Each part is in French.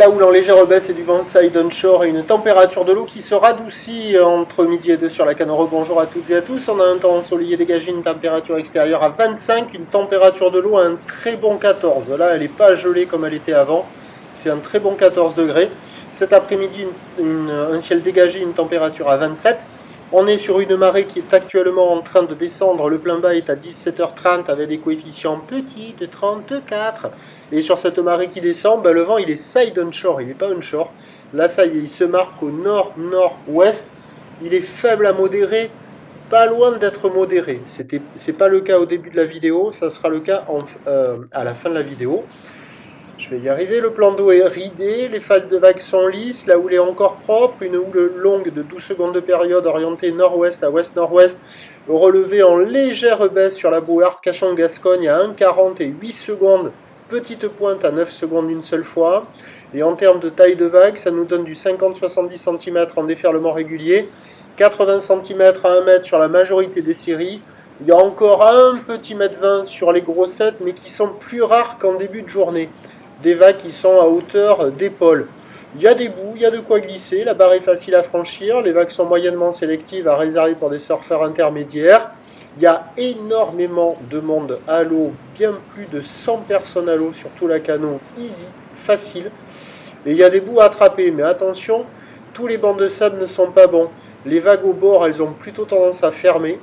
la houle en légère baisse et du vent side onshore et une température de l'eau qui se radoucit entre midi et 2 sur la Canoro. Bonjour à toutes et à tous. On a un temps ensoleillé dégagé, une température extérieure à 25, une température de l'eau à un très bon 14. Là, elle n'est pas gelée comme elle était avant. C'est un très bon 14 degrés. Cet après-midi, un ciel dégagé, une température à 27. On est sur une marée qui est actuellement en train de descendre. Le plein bas est à 17h30 avec des coefficients petits de 34. Et sur cette marée qui descend, le vent il est side onshore, il n'est pas onshore. Là, ça y est, il se marque au nord-nord-ouest. Il est faible à modéré, pas loin d'être modéré. C'est pas le cas au début de la vidéo, ça sera le cas à la fin de la vidéo. Je vais y arriver, le plan d'eau est ridé, les phases de vagues sont lisses, la houle est encore propre, une houle longue de 12 secondes de période orientée nord-ouest à ouest-nord-ouest, relevé en légère baisse sur la boue Arcachon-Gascogne à 1,40 et 8 secondes, petite pointe à 9 secondes une seule fois. Et en termes de taille de vague, ça nous donne du 50-70 cm en déferlement régulier, 80 cm à 1 mètre sur la majorité des séries. Il y a encore un petit mètre 20 sur les grossettes, mais qui sont plus rares qu'en début de journée. Des vagues qui sont à hauteur d'épaule. Il y a des bouts, il y a de quoi glisser, la barre est facile à franchir, les vagues sont moyennement sélectives à réserver pour des surfeurs intermédiaires. Il y a énormément de monde à l'eau, bien plus de 100 personnes à l'eau sur tout la Cano, easy, facile. Et il y a des bouts à attraper, mais attention, tous les bancs de sable ne sont pas bons. Les vagues au bord, elles ont plutôt tendance à fermer.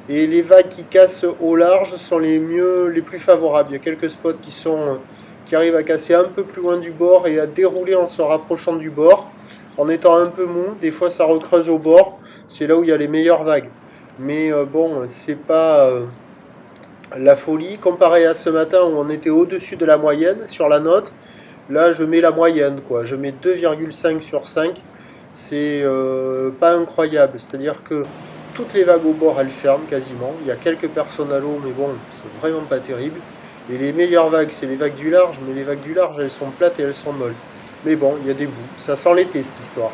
Et les vagues qui cassent au large sont les plus favorables. Il y a quelques spots qui arrivent à casser un peu plus loin du bord et à dérouler en se rapprochant du bord, en étant un peu mou. Des fois, ça recreuse au bord. C'est là où il y a les meilleures vagues. Mais bon, c'est pas la folie. Comparé à ce matin où on était au-dessus de la moyenne sur la note, là, je mets la moyenne, quoi. Je mets 2,5 sur 5. C'est pas incroyable. C'est-à-dire que toutes les vagues au bord, elles ferment quasiment. Il y a quelques personnes à l'eau, mais bon, c'est vraiment pas terrible. Et les meilleures vagues, c'est les vagues du large, mais les vagues du large, elles sont plates et elles sont molles. Mais bon, il y a des bouts. Ça sent l'été, cette histoire.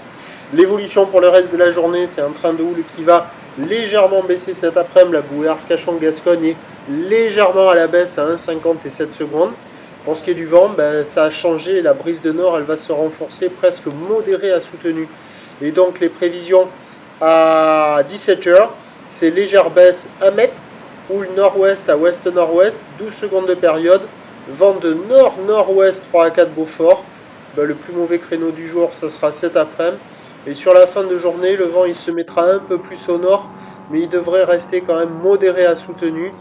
L'évolution pour le reste de la journée, c'est un train de houle qui va légèrement baisser cet après-midi. La bouée Arcachon-Gascogne est légèrement à la baisse à 1,50 et 7 secondes. Pour ce qui est du vent, ça a changé. La brise de nord, elle va se renforcer, presque modérée à soutenue. Et donc, les prévisions à 17h, c'est légère baisse 1 mètre. Houle nord-ouest à ouest-nord-ouest, 12 secondes de période, vent de nord-nord-ouest 3 à 4 Beaufort. Le plus mauvais créneau du jour, ça sera cet après-midi. Et sur la fin de journée, le vent il se mettra un peu plus au nord, mais il devrait rester quand même modéré à soutenu.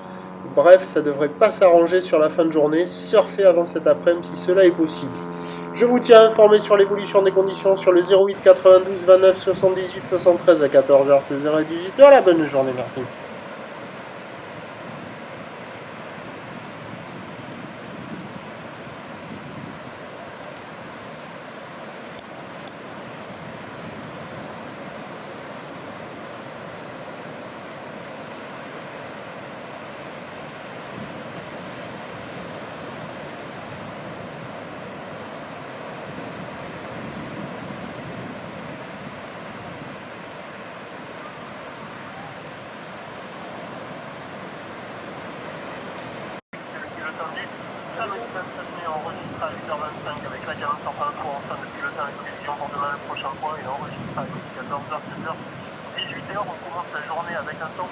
Bref, ça ne devrait pas s'arranger sur la fin de journée. Surfez avant cet après-midi si cela est possible. Je vous tiens informé sur l'évolution des conditions sur le 08 92 29 78 73 à 14h, 16h et 18h. La bonne journée, merci. enregistre à 8h25 avec la 40.3 en fin de pilotage de prévision pour demain le prochain point et enregistre à 14h, 16h, 18h. On commence la journée avec un temps.